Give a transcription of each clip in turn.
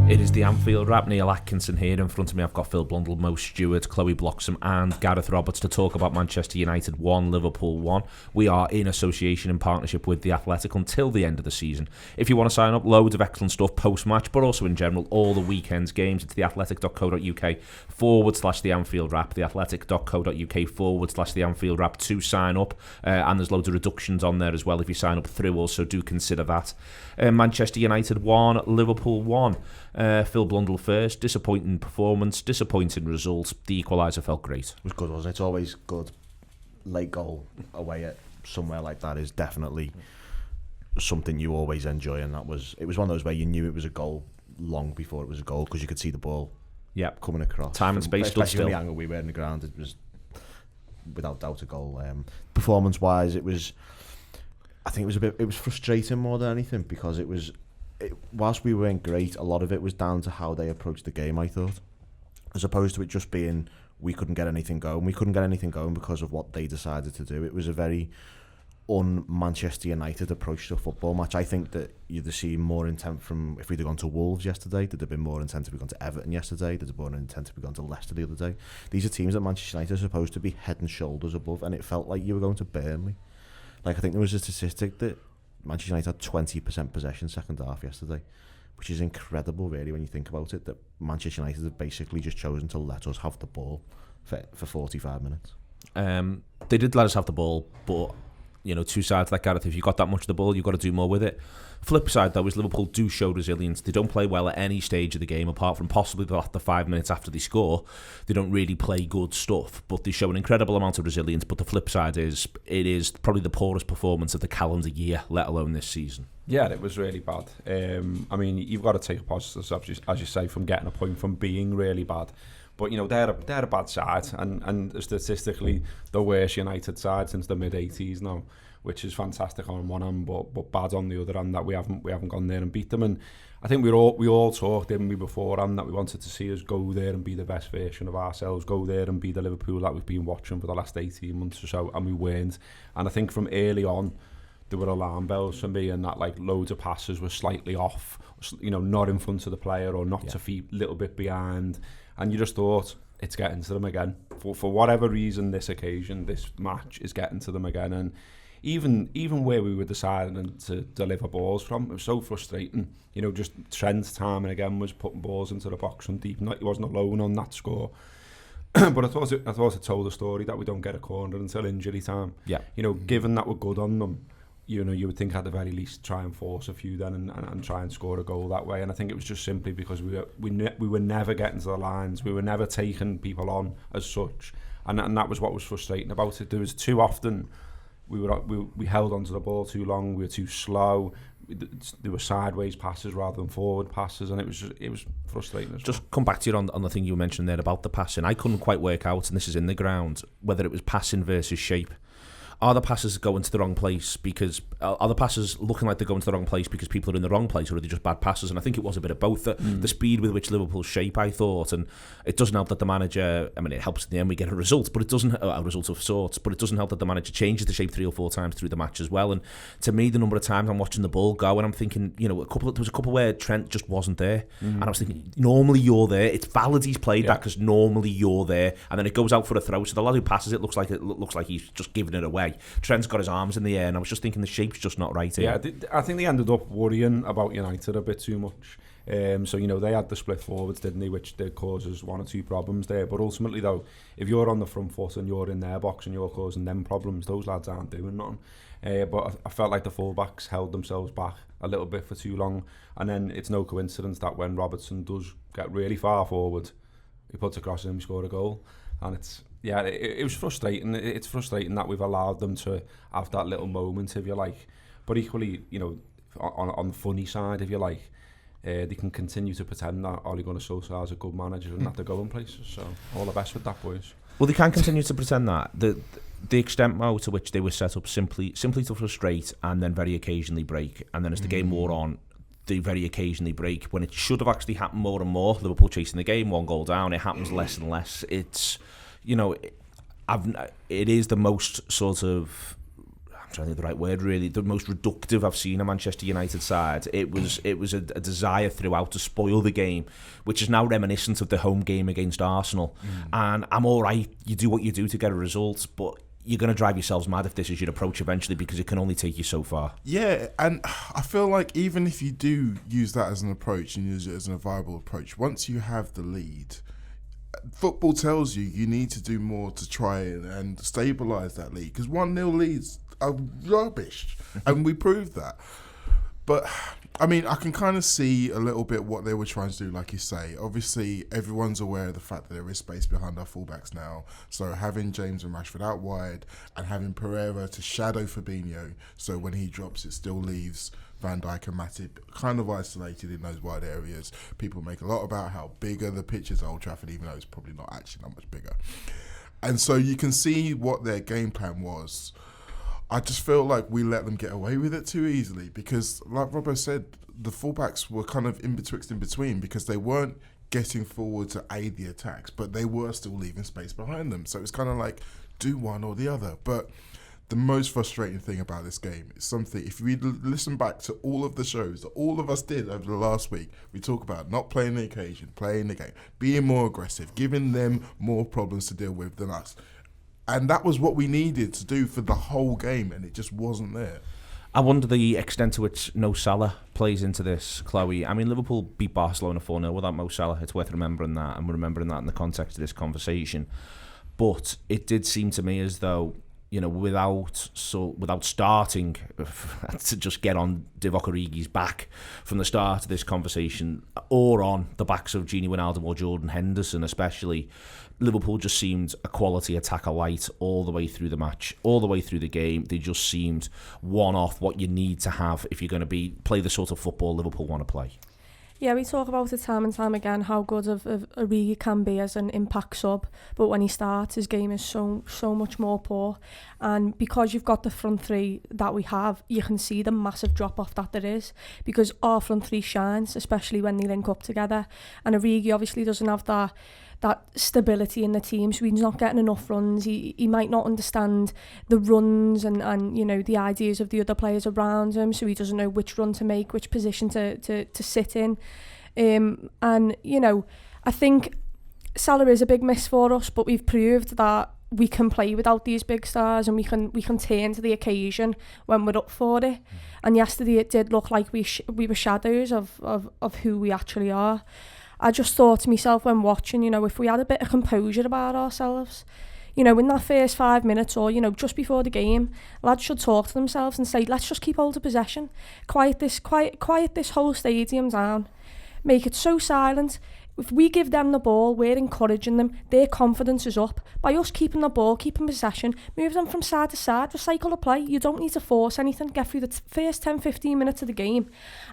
It is the Anfield Wrap. Neil Atkinson here. In front of me I've got Phil Blundell, Mo Stewart, Chloe Bloxham and Gareth Roberts to talk about Manchester United 1, Liverpool 1. We are in association in partnership with The Athletic until the end of the season. If you want to sign up, loads of excellent stuff post-match, but also in general, all the weekend's games. It's theathletic.co.uk/the Anfield Wrap, theathletic.co.uk/the Anfield Wrap to sign up. And there's loads of reductions on there as well if you sign up through, also do consider that. Manchester United 1, Liverpool 1. Phil Blundell first. Disappointing performance, disappointing result. The equaliser felt great. It was good, wasn't it? It's always good. Late goal away at somewhere like that is definitely something you always enjoy, and it was one of those where you knew it was a goal long before it was a goal because you could see the ball coming across. Time and space stood still. Especially the angle we were in the ground, it was without doubt a goal. Performance-wise, I think it was frustrating more than anything because whilst we weren't great, a lot of it was down to how they approached the game, I thought. As opposed to it just being, we couldn't get anything going. We couldn't get anything going because of what they decided to do. It was a very un-Manchester United approach to a football match. I think that you'd have seen more intent from, if we'd have gone to Wolves yesterday, there'd have been more intent if we'd gone to Everton yesterday, there'd have been more intent if we'd gone to Leicester the other day. These are teams that Manchester United are supposed to be head and shoulders above, and it felt like you were going to Burnley. I think there was a statistic that Manchester United had 20% possession second half yesterday, which is incredible really when you think about it, that Manchester United have basically just chosen to let us have the ball for 45 minutes. They did let us have the ball, but two sides to that, Gareth. If you got that much of the ball, you've got to do more with it. Flip side though is Liverpool do show resilience. They don't play well at any stage of the game apart from possibly the 5 minutes after they score. They don't really play good stuff, but they show an incredible amount of resilience. But the flip side is it is probably the poorest performance of the calendar year, let alone this season. Yeah, it was really bad. You've got to take positives, as you say, from getting a point from being really bad. But they're a bad side, and statistically the worst United side since the mid-80s now, which is fantastic on one hand, but bad on the other hand that we haven't gone there and beat them. And I think we all talked, didn't we, beforehand, that we wanted to see us go there and be the best version of ourselves, go there and be the Liverpool that we've been watching for the last 18 months or so, and we weren't. And I think from early on there were alarm bells for me, and that loads of passes were slightly off, not in front of the player or not to feet, a little bit behind. And you just thought, it's getting to them again. For whatever reason, this occasion, this match is getting to them again. And even where we were deciding to deliver balls from, it was so frustrating. Just Trent time and again was putting balls into the box from deep. He wasn't alone on that score. But I thought it told a story that we don't get a corner until injury time. Yeah. Given that we're good on them, you would think at the very least try and force a few then and try and score a goal that way. And I think it was just simply because we were never getting to the lines. We were never taking people on as such. And that was what was frustrating about it. There was too often we held onto the ball too long. We were too slow. There were sideways passes rather than forward passes, and it was frustrating. Just come back to you on the thing you mentioned there about the passing. I couldn't quite work out, and this is in the ground, whether it was passing versus shape. Are the passes going to the wrong place because are the passes looking like they're going to the wrong place because people are in the wrong place, or are they just bad passes? And I think it was a bit of both. The speed with which Liverpool shape, I thought, and it doesn't help that the manager. I mean, it helps in the end we get a result, but it doesn't a result of sorts. But it doesn't help that the manager changes the shape 3 or 4 times through the match as well. And to me, the number of times I'm watching the ball go, and I'm thinking, there was a couple where Trent just wasn't there, and I was thinking, normally you're there. It's valid he's played that because normally you're there, and then it goes out for a throw. So the lad who passes it looks like he's just giving it away. Trent's got his arms in the air, and I was just thinking the shape's just not right here. Yeah, I think they ended up worrying about United a bit too much. So they had the split forwards, didn't they, which did cause us 1 or 2 problems there. But ultimately, though, if you're on the front foot and you're in their box and you're causing them problems, those lads aren't doing nothing. But I felt like the fullbacks held themselves back a little bit for too long. And then it's no coincidence that when Robertson does get really far forward, he puts a cross in, we score a goal. And it was frustrating. It's frustrating that we've allowed them to have that little moment, if you like. But equally, on the funny side, if you like, they can continue to pretend that Ole Gunnar Solskjaer is a good manager and that they're going places. So all the best with that, boys. Well, they can continue to pretend that. The extent to which they were set up simply to frustrate and then very occasionally break. And then as the game wore on, they very occasionally break when it should have actually happened more and more. Liverpool chasing the game, 1 goal down. It happens less and less. It's, it is the most sort of I'm trying to think of the right word, really, the most reductive I've seen a Manchester United side. It was a desire throughout to spoil the game, which is now reminiscent of the home game against Arsenal. And I'm all right, you do what you do to get a result, but you're going to drive yourselves mad if this is your approach eventually, because it can only take you so far. Yeah, and I feel like even if you do use that as an approach and use it as a viable approach, once you have the lead, football tells you need to do more to try and stabilise that lead, because 1-0 leads are rubbish, and we proved that. But I mean, I can kind of see a little bit what they were trying to do, like you say. Obviously, everyone's aware of the fact that there is space behind our fullbacks now. So having James and Rashford out wide and having Pereira to shadow Fabinho, so when he drops, it still leaves Van Dijk and Matip kind of isolated in those wide areas. People make a lot about how bigger the pitch is at Old Trafford, even though it's probably not actually that much bigger. And so you can see what their game plan was. I just feel like we let them get away with it too easily, because, like Robbo said, the fullbacks were kind of in between, because they weren't getting forward to aid the attacks, but they were still leaving space behind them. So it's kind of like, do one or the other. But the most frustrating thing about this game is something, if we listen back to all of the shows that all of us did over the last week, we talk about not playing the occasion, playing the game, being more aggressive, giving them more problems to deal with than us. And that was what we needed to do for the whole game, and it just wasn't there. I wonder the extent to which no Salah plays into this, Chloe. I mean, Liverpool beat Barcelona 4-0 without Mo Salah. It's worth remembering that, and we're remembering that in the context of this conversation. But it did seem to me as though, you know, without starting to just get on Divock Origi's back from the start of this conversation, or on the backs of Gini Wijnaldum or Jordan Henderson especially, Liverpool just seemed a quality attacker light all the way through the match, all the way through the game. They just seemed one-off what you need to have if you're going to play the sort of football Liverpool want to play. Yeah, we talk about it time and time again, how good of Origi can be as an impact sub, but when he starts, his game is so much more poor. And because you've got the front three that we have, you can see the massive drop-off that there is, because our front three shines, especially when they link up together. And Origi obviously doesn't have that stability in the team, so he's not getting enough runs. He might not understand the runs and you know, the ideas of the other players around him, so he doesn't know which run to make, which position to sit in. And you know, I think Salah is a big miss for us, but we've proved that we can play without these big stars, and we can turn to the occasion when we're up for it. And yesterday it did look like we were shadows of who we actually are. I just thought to myself when watching, you know, if we had a bit of composure about ourselves, you know, in that first 5 minutes, or, you know, just before the game, lads should talk to themselves and say, let's just keep hold of possession, quiet this whole stadium down, make it so silent. If we give them the ball, we're encouraging them, their confidence is up. By us keeping the ball, keeping possession, move them from side to side, recycle the play. You don't need to force anything, get through the first 10-15 minutes of the game,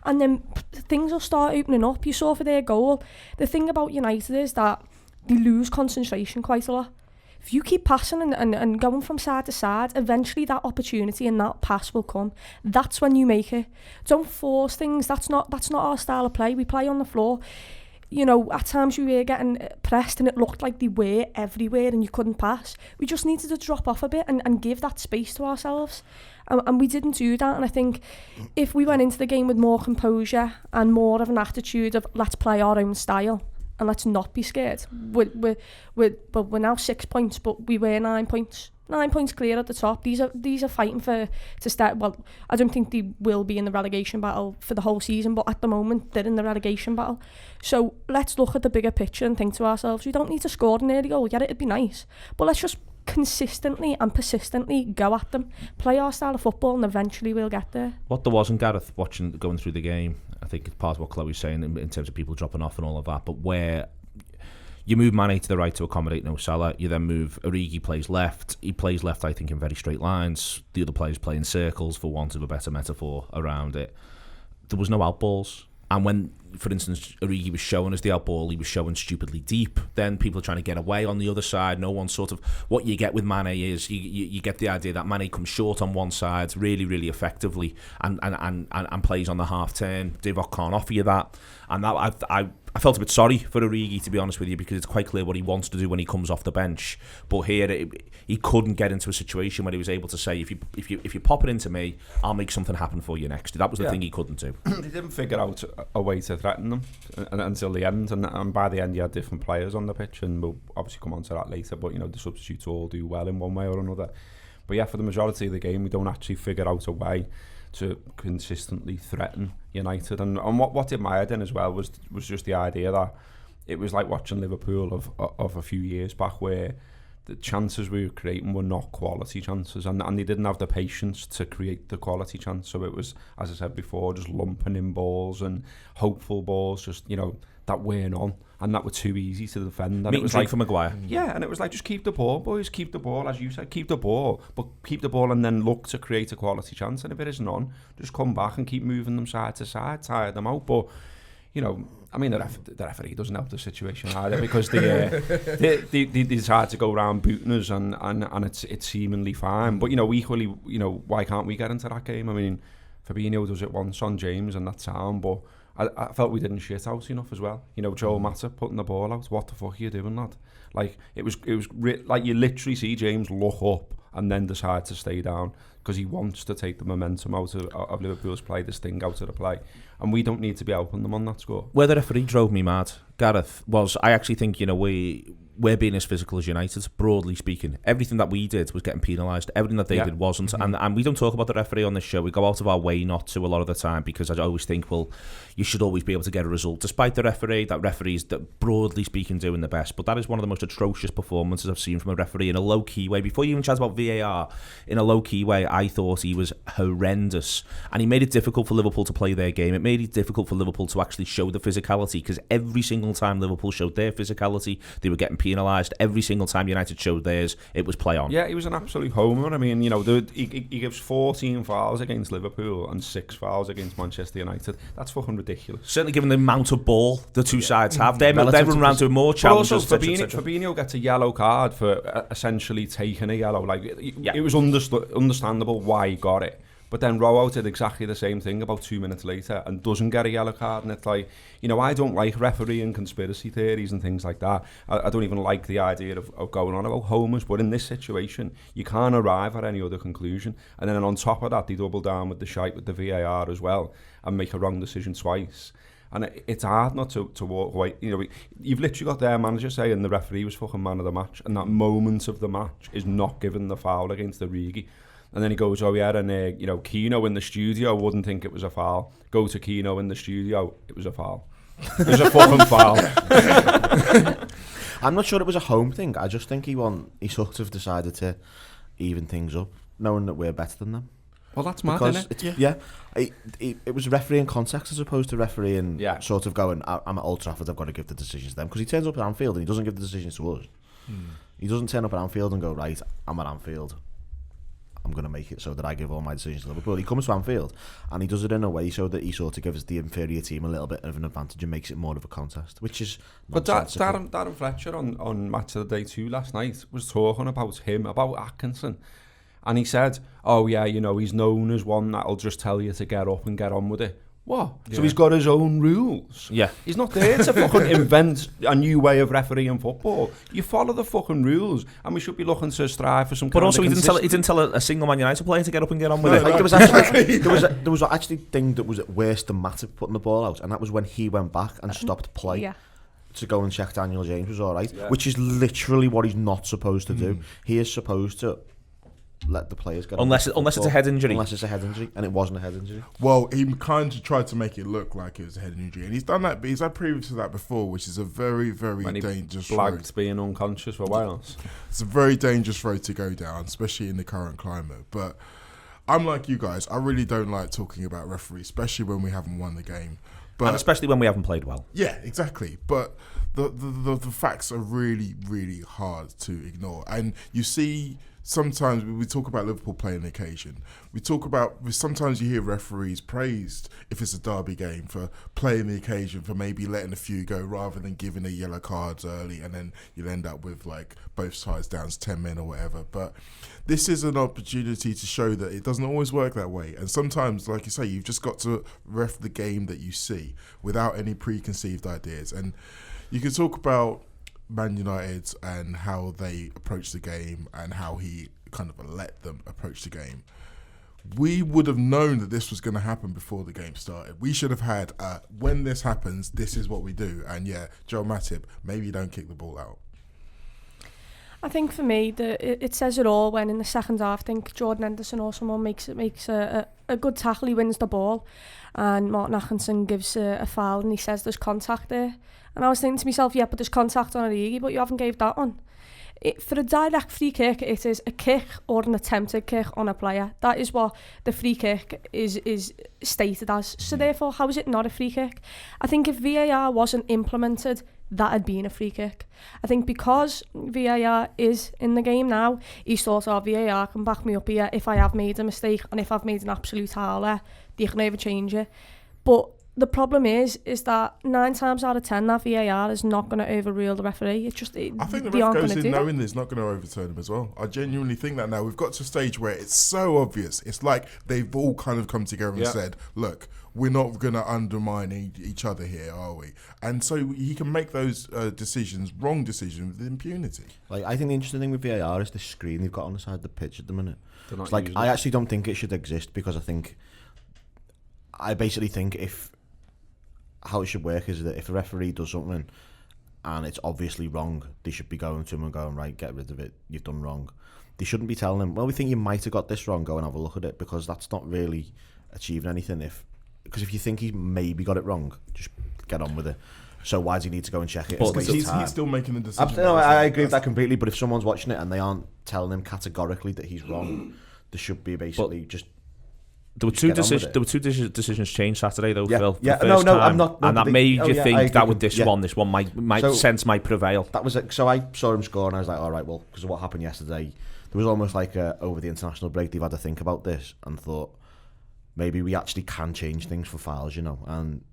and then things will start opening up. You saw for their goal. The thing about United is that they lose concentration quite a lot. If you keep passing and going from side to side, eventually that opportunity and that pass will come. That's when you make it. Don't force things. That's not our style of play. We play on the floor. You know, at times we were getting pressed and it looked like they were everywhere and you couldn't pass. We just needed to drop off a bit and give that space to ourselves. And we didn't do that. And I think if we went into the game with more composure and more of an attitude of let's play our own style and let's not be scared. We're now 6 points, but we were 9 points. 9 points clear at the top. These are fighting to start. Well, I don't think they will be in the relegation battle for the whole season, but at the moment they're in the relegation battle. So let's look at the bigger picture and think to ourselves, we don't need to score an early goal. Yeah, it'd be nice, but let's just consistently and persistently go at them, play our style of football, and eventually we'll get there. What there wasn't, Gareth, going through the game, I think it's part of what Chloe's saying in terms of people dropping off and all of that, but where you move Mane to the right to accommodate no Salah. You then move Origi plays left. He plays left, I think, in very straight lines. The other players play in circles, for want of a better metaphor, around it. There was no outballs. And when, for instance, Origi was showing us the outball, he was showing stupidly deep. Then people are trying to get away on the other side. No one sort of... What you get with Mane is you get the idea that Mane comes short on one side really, really effectively and plays on the half turn. Divock can't offer you that. And that I felt a bit sorry for Origi, to be honest with you, because it's quite clear what he wants to do when he comes off the bench. But here, he couldn't get into a situation where he was able to say, if you pop it into me, I'll make something happen for you next. That was the thing he couldn't do. They didn't figure out a way to threaten them until the end, and by the end, you had different players on the pitch, and we'll obviously come on to that later. But the substitutes all do well in one way or another. But yeah, for the majority of the game, we don't actually figure out a way to consistently threaten United. And what admired in as well was just the idea that it was like watching Liverpool of a few years back, where the chances we were creating were not quality chances, and they didn't have the patience to create the quality chance. So it was, as I said before, just lumping in balls and hopeful balls, just that weren't on, and that were too easy to defend. And it was like for Maguire. Yeah, and it was like, just keep the ball, boys, keep the ball, as you said, keep the ball, but keep the ball and then look to create a quality chance. And if it isn't on, just come back and keep moving them side to side, tire them out. But I mean, the referee doesn't help the situation either, because they decide to go around booting us, and it's seemingly fine. But equally, why can't we get into that game? I mean, Fabinho does it once on James, and that's sound, but I felt we didn't shit out enough as well. Joel Matip putting the ball out. What the fuck are you doing, lad? Like, it was like you literally see James look up and then decide to stay down, because he wants to take the momentum out of Liverpool's play, this thing out of the play. And we don't need to be helping them on that score. Where the referee drove me mad, Gareth, was I actually think, we're being as physical as United, broadly speaking. Everything that we did was getting penalised. Everything that they did wasn't. Mm-hmm. And we don't talk about the referee on this show. We go out of our way not to a lot of the time, because I always think, well, you should always be able to get a result. Despite the referee, that referee's, that broadly speaking, doing the best. But that is one of the most atrocious performances I've seen from a referee in a low-key way. Before you even chat about VAR, in a low-key way, I thought he was horrendous. And he made it difficult for Liverpool to play their game. It made it difficult for Liverpool to actually show the physicality, because every single time Liverpool showed their physicality, they were getting penalised. Every single time United showed theirs, it was play on. Yeah, he was an absolute homer. I mean, he gives 14 fouls against Liverpool and 6 fouls against Manchester United. That's fucking ridiculous. Certainly given the amount of ball the two sides have. They run around to more challenges. But also, Fabinho gets a yellow card for essentially taking a yellow. Like, it was understandable why he got it. But then Rowe did exactly the same thing about 2 minutes later and doesn't get a yellow card. And it's like, I don't like refereeing conspiracy theories and things like that. I don't even like the idea of going on about homers. But in this situation, you can't arrive at any other conclusion. And then on top of that, they double down with the shite with the VAR as well and make a wrong decision twice. And it's hard not to walk away. You've literally got their manager saying the referee was fucking man of the match, and that moment of the match is not given the foul against Origi. And then he goes, oh yeah, and Keno in the studio wouldn't think it was a foul. Go to Keno in the studio, it was a foul. It was a fucking foul. I'm not sure it was a home thing. I just think he sort of decided to even things up, knowing that we're better than them. Well, that's mad, isn't it? It was refereeing context as opposed to refereeing sort of going, I'm at Old Trafford, I've got to give the decisions to them. Because he turns up at Anfield and he doesn't give the decisions to us. He doesn't turn up at Anfield and go, right, I'm at Anfield, I'm going to make it so that I give all my decisions to Liverpool. He comes to Anfield and he does it in a way so that he sort of gives the inferior team a little bit of an advantage and makes it more of a contest, which is nonsensical. But Darren Fletcher on Match of the Day 2 last night was talking about Atkinson. And he said, oh yeah, he's known as one that'll just tell you to get up and get on with it. What? Yeah. So he's got his own rules? Yeah. He's not there to fucking invent a new way of refereeing football. You follow the fucking rules, and we should be looking to strive for some kind of consistency. But also, he didn't tell a single Man United player to get up and get on with it. Like, there was actually a thing that was worse than Matip putting the ball out, and that was when he went back and stopped play to go and check Daniel James was all right, which is literally what he's not supposed to do. He is supposed to let the players get unless it's a head injury. Unless it's a head injury, and it wasn't a head injury. Well, he kind of tried to make it look like it was a head injury, and he's done that. But he's had previous to that before, which is a very, very dangerous road. Being unconscious for Wales. It's a very dangerous road to go down, especially in the current climate. But I'm like you guys. I really don't like talking about referees, especially when we haven't won the game. But and especially when we haven't played well. Yeah, exactly. But the facts are really, really hard to ignore, and you see sometimes we talk about Liverpool playing the occasion. Sometimes you hear referees praised if it's a derby game for playing the occasion, for maybe letting a few go rather than giving a yellow cards early, and then you'll end up with like both sides down to 10 men or whatever. But this is an opportunity to show that it doesn't always work that way. And sometimes, like you say, you've just got to ref the game that you see without any preconceived ideas. And you can talk about Man United and how they approach the game and how he kind of let them approach the game. We would have known that this was going to happen before the game started. We should have had, when this happens, this is what we do. And yeah, Joel Matip, maybe you don't kick the ball out. I think for me, it says it all when in the second half, I think Jordan Henderson or someone makes a good tackle, he wins the ball, and Martin Atkinson gives a foul and he says there's contact there. And I was thinking to myself, yeah, but there's contact on Origi, but you haven't gave that on. For a direct free kick, it is a kick or an attempted kick on a player. That is what the free kick is stated as. So therefore, how is it not a free kick? I think if VAR wasn't implemented, that had been a free kick. I think because VAR is in the game now, he's thought, VAR can back me up here if I have made a mistake, and if I've made an absolute howler, they can never change it. But the problem is that 9 times out of 10 that VAR is not going to overrule the referee. It's just I think the ref goes in knowing it's not going to overturn him as well. I genuinely think that now. We've got to a stage where it's so obvious. It's like they've all kind of come together and said, look, we're not going to undermine each other here, are we? And so he can make those decisions, wrong decisions, with impunity. Like, I think the interesting thing with VAR is the screen they've got on the side of the pitch at the minute. It's like, I actually don't think it should exist, because I basically think how it should work is that if a referee does something and it's obviously wrong, they should be going to him and going, right, get rid of it, you've done wrong. They shouldn't be telling him, well, we think you might have got this wrong, go and have a look at it, because that's not really achieving anything. Because if you think he maybe got it wrong, just get on with it. So why does he need to go and check it? But he's still making the decision. I agree with that completely, but if someone's watching it and they aren't telling him categorically that he's wrong, there should be basically There were two decisions changed Saturday, though, Phil. Yeah, no, I'm not. And that made you think that with this one might sense might prevail. That was it. So I saw him score, and I was like, all right, well, because of what happened yesterday, there was almost like over the international break, they've had to think about this and thought maybe we actually can change things for fouls, And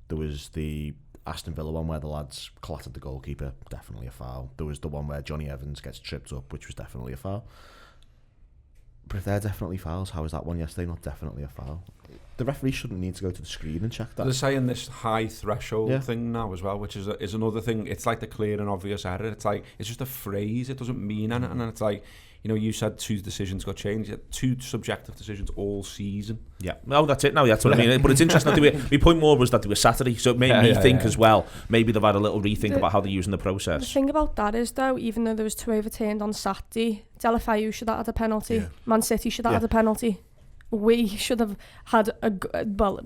there was the Aston Villa one where the lads clattered the goalkeeper, definitely a foul. There was the one where Johnny Evans gets tripped up, which was definitely a foul. But if they're definitely fouls, how is that one yesterday not definitely a foul? The referee shouldn't need to go to the screen and check that. They're saying this high threshold thing now as well, which is another thing. It's like the clear and obvious error. It's like, it's just a phrase. It doesn't mean anything. And it's like, you said 2 decisions got changed. You had 2 subjective decisions all season. Yeah, no, that's it. No, that's what I mean. But it's interesting that my point more was that they were Saturday, so it made me think as well. Maybe they've had a little rethink about how they're using the process. The thing about that is, though, even though there was 2 overturned on Saturday, Deulofeu should have had a penalty. Yeah. Man City should have had a penalty. We should have had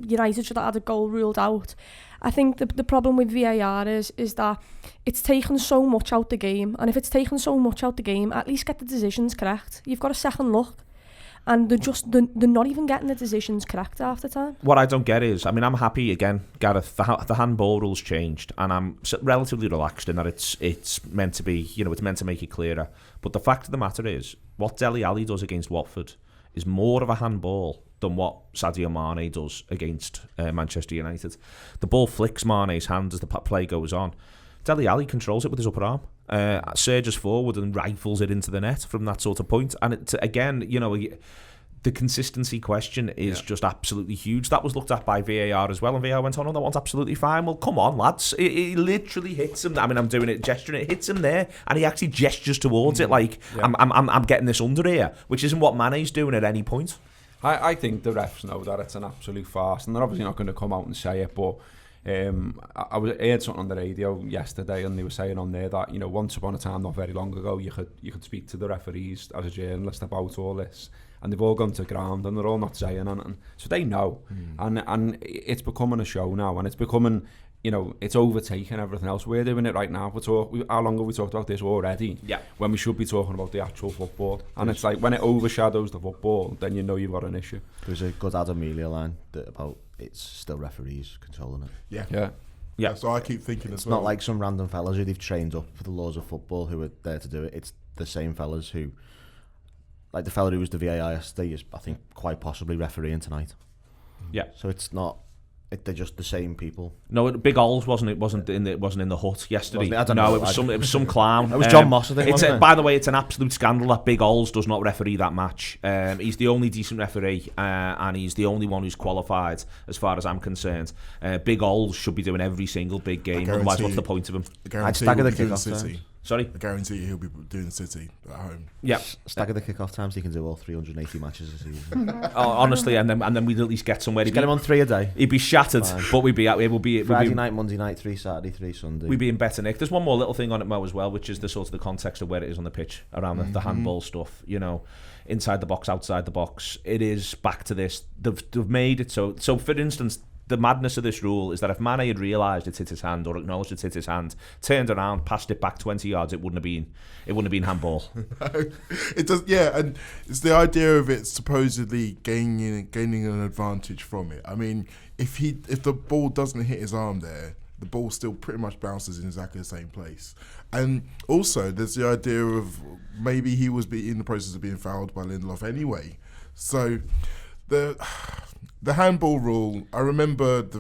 United should have had a goal ruled out. I think the problem with VAR is that it's taken so much out the game, and if it's taken so much out the game, at least get the decisions correct. You've got a second look, and they're not even getting the decisions correct half the time. What I don't get is, I'm happy again, Gareth. The handball rules changed, and I'm relatively relaxed in that it's meant to be, it's meant to make it clearer. But the fact of the matter is, what Dele Alli does against Watford is more of a handball than what Sadio Mane does against Manchester United. The ball flicks Mane's hand as the play goes on. Dele Alli controls it with his upper arm, surges forward and rifles it into the net from that sort of point. And again, the consistency question is just absolutely huge. That was looked at by VAR as well, and VAR went on, that one's absolutely fine. Well, come on, lads. It literally hits him. I'm doing it, gesturing. It hits him there, and he actually gestures towards it like, I'm getting this under here, which isn't what Mane's doing at any point. I think the refs know that it's an absolute farce, and they're obviously not going to come out and say it, but I heard something on the radio yesterday, and they were saying on there that, once upon a time, not very long ago, you could speak to the referees as a journalist about all this, and they've all gone to ground, and they're all not saying anything, so they know, and it's becoming a show now, and it's becoming, it's overtaking everything else. We're doing it right now. How long have we talked about this already? Yeah. When we should be talking about the actual football, and it's like when it overshadows the football, then you've got an issue. There's a good Adam Melia line about it's still referees controlling it. Yeah. So I keep thinking it's as well. Not like some random fellas who they've trained up for the laws of football who are there to do it. It's the same fellas who like the fella who was the VAR yesterday is, I think, quite possibly refereeing tonight. Yeah. So it's not. They're just the same people. No, Big Ols wasn't in the hut yesterday. I don't know. It was some clown. It was John Moss, I think. It's wasn't it? by the way, it's an absolute scandal that Big Ols does not referee that match. He's the only decent referee, and he's the only one who's qualified, as far as I'm concerned. Big Ols should be doing every single big game. Otherwise, what's the point of him? I'd stagger the kick-off City. Sorry? I guarantee you he'll be doing City at home. Yeah. Stagger the kick-off times, he can do all 380 matches a season. Honestly, and then we'd at least get somewhere. Just get him on 3 a day. He'd be shattered, Fine. but we'd be Friday night, Monday night, 3 Saturday, 3 Sunday. We'd be in better nick. There's one more little thing on it, Mo, as well, which is the sort of the context of where it is on the pitch around the handball stuff. You know, inside the box, outside the box. It is back to this. They've made it so. So, for instance, the madness of this rule is that if Mane had realised it's hit his hand or acknowledged it's hit his hand, turned around, passed it back 20 yards, it wouldn't have been handball. It does, yeah, and it's the idea of it supposedly gaining an advantage from it. I mean, if the ball doesn't hit his arm there, the ball still pretty much bounces in exactly the same place. And also, there's the idea of maybe he was in the process of being fouled by Lindelof anyway. So the handball rule, I remember it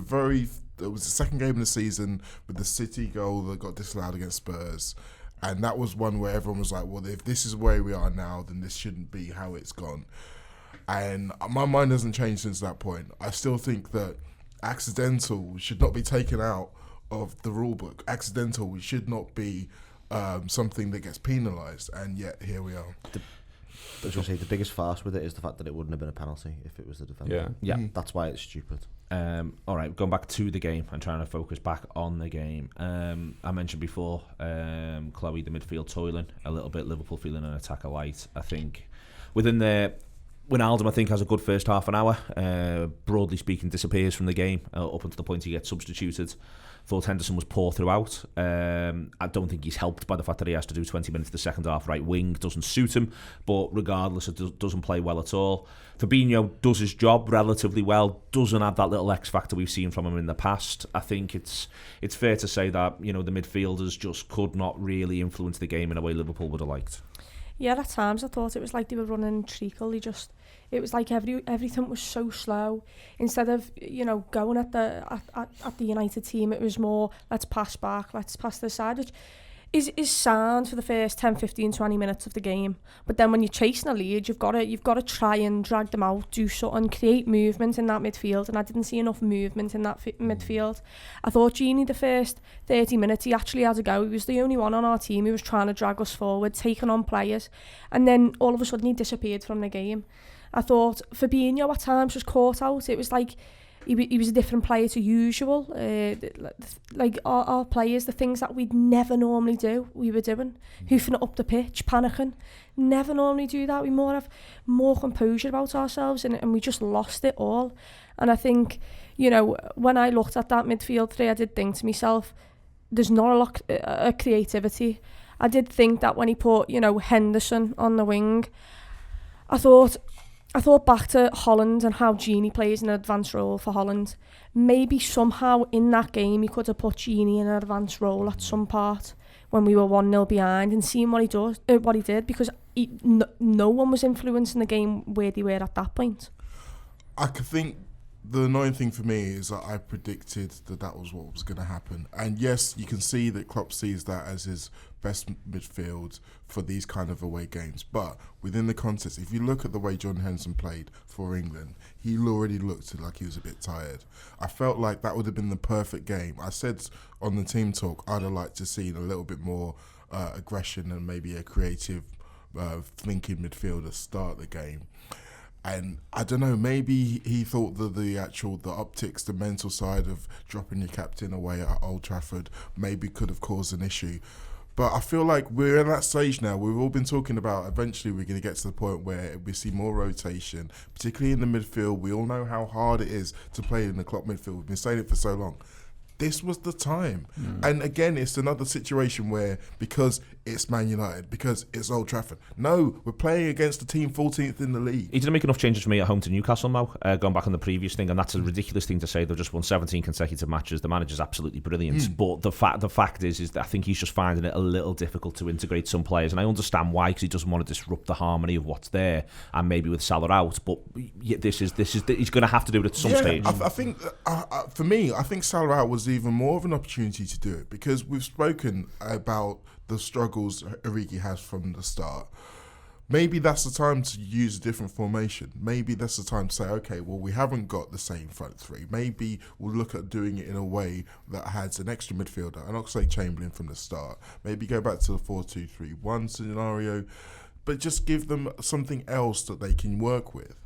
was the second game of the season with the City goal that got disallowed against Spurs. And that was one where everyone was like, well, if this is where we are now, then this shouldn't be how it's gone. And my mind hasn't changed since that point. I still think that accidental should not be taken out of the rule book. Accidental should not be something that gets penalised. And yet, here we are. I was going to say, the biggest farce with it is the fact that it wouldn't have been a penalty if it was the defender. Yeah. That's why it's stupid. All right, going back to the game and trying to focus back on the game. I mentioned before, Chloe, the midfield toiling a little bit, Liverpool feeling an attacker light. I think within the Wijnaldum, I think, has a good first half an hour. Broadly speaking, disappears from the game up until the point he gets substituted. Thought Henderson was poor throughout. I don't think he's helped by the fact that he has to do 20 minutes the second half right wing. Doesn't suit him, but regardless, it doesn't play well at all. Fabinho does his job relatively well. Doesn't have that little X factor we've seen from him in the past. I think it's fair to say that, you know, the midfielders just could not really influence the game in a way Liverpool would have liked. Yeah, at times I thought it was like they were running treacle. It was like everything was so slow. Instead of, you know, going at the United team, it was more, let's pass back, let's pass this side, which is sound for the first 10, 15, 20 minutes of the game. But then when you're chasing a lead, you've got to try and drag them out, do something, create movement in that midfield. And I didn't see enough movement in that midfield. I thought Gini, the first 30 minutes, he actually had a go. He was the only one on our team who was trying to drag us forward, taking on players. And then all of a sudden he disappeared from the game. I thought Fabinho at times was caught out. It was like he was a different player to usual. Like our players, the things that we'd never normally do, we were doing. Hoofing it up the pitch, panicking. Never normally do that. We have more composure about ourselves, and we just lost it all. And I think, you know, when I looked at that midfield three, I did think to myself, there's not a lot of creativity. I did think that when he put, you know, Henderson on the wing, I thought back to Holland and how Gini plays an advanced role for Holland. Maybe somehow in that game he could have put Gini in an advanced role at some part when we were 1-0 behind and seen what he did, because no one was influencing the game where they were at that point. I could think the annoying thing for me is that I predicted that was what was going to happen. And yes, you can see that Klopp sees that as his best midfield for these kind of away games. But within the context, if you look at the way John Henderson played for England, he already looked like he was a bit tired. I felt like that would have been the perfect game. I said on the team talk, I'd have liked to see a little bit more aggression and maybe a creative thinking midfielder start the game. And I don't know, maybe he thought that the optics, the mental side of dropping your captain away at Old Trafford maybe could have caused an issue. But I feel like we're in that stage now. We've all been talking about eventually we're going to get to the point where we see more rotation, particularly in the midfield. We all know how hard it is to play in the Klopp midfield. We've been saying it for so long. this was the time. And again, it's another situation where, because it's Man United, because it's Old Trafford. No, we're playing against a team 14th in the league. He didn't make enough changes for me at home to Newcastle now, going back on the previous thing, and that's a ridiculous thing to say. They've just won 17 consecutive matches. The manager's absolutely brilliant, but the fact is that I think he's just finding it a little difficult to integrate some players, and I understand why, because he doesn't want to disrupt the harmony of what's there, and maybe with Salah out. But this is he's going to have to do it at some stage. I think for me, I think Salah out was even more of an opportunity to do it, because we've spoken about the struggles Origi has from the start. Maybe that's the time to use a different formation. Maybe that's the time to say, okay, well, we haven't got the same front three. Maybe we'll look at doing it in a way that has an extra midfielder. I'm not say Chamberlain from the start. Maybe go back to the 4-2-3-1 scenario, but just give them something else that they can work with.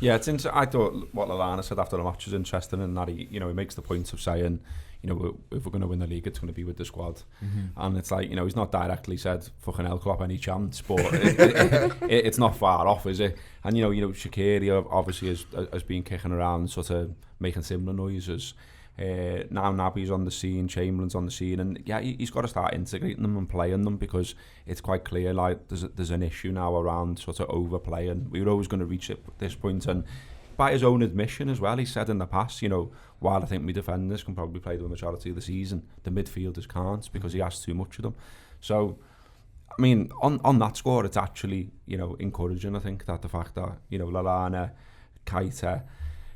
Yeah, I thought what Lallana said after the match was interesting, in that he makes the point of saying, if we're going to win the league, it's going to be with the squad. And it's like, he's not directly said, fucking hell, Klopp, any chance, but it's not far off, is it? And, Shaqiri obviously has been kicking around, sort of making similar noises. Now Naby's on the scene, Chamberlain's on the scene, and yeah, he's got to start integrating them and playing them, because it's quite clear, like, there's an issue now around sort of overplaying. We were always going to reach it at this point, and by his own admission as well, he said in the past, while I think my defenders can probably play the majority of the season, the midfielders can't, because he has too much of them. So, I mean, on that score, it's actually, encouraging, I think, that the fact that, Lallana, Keita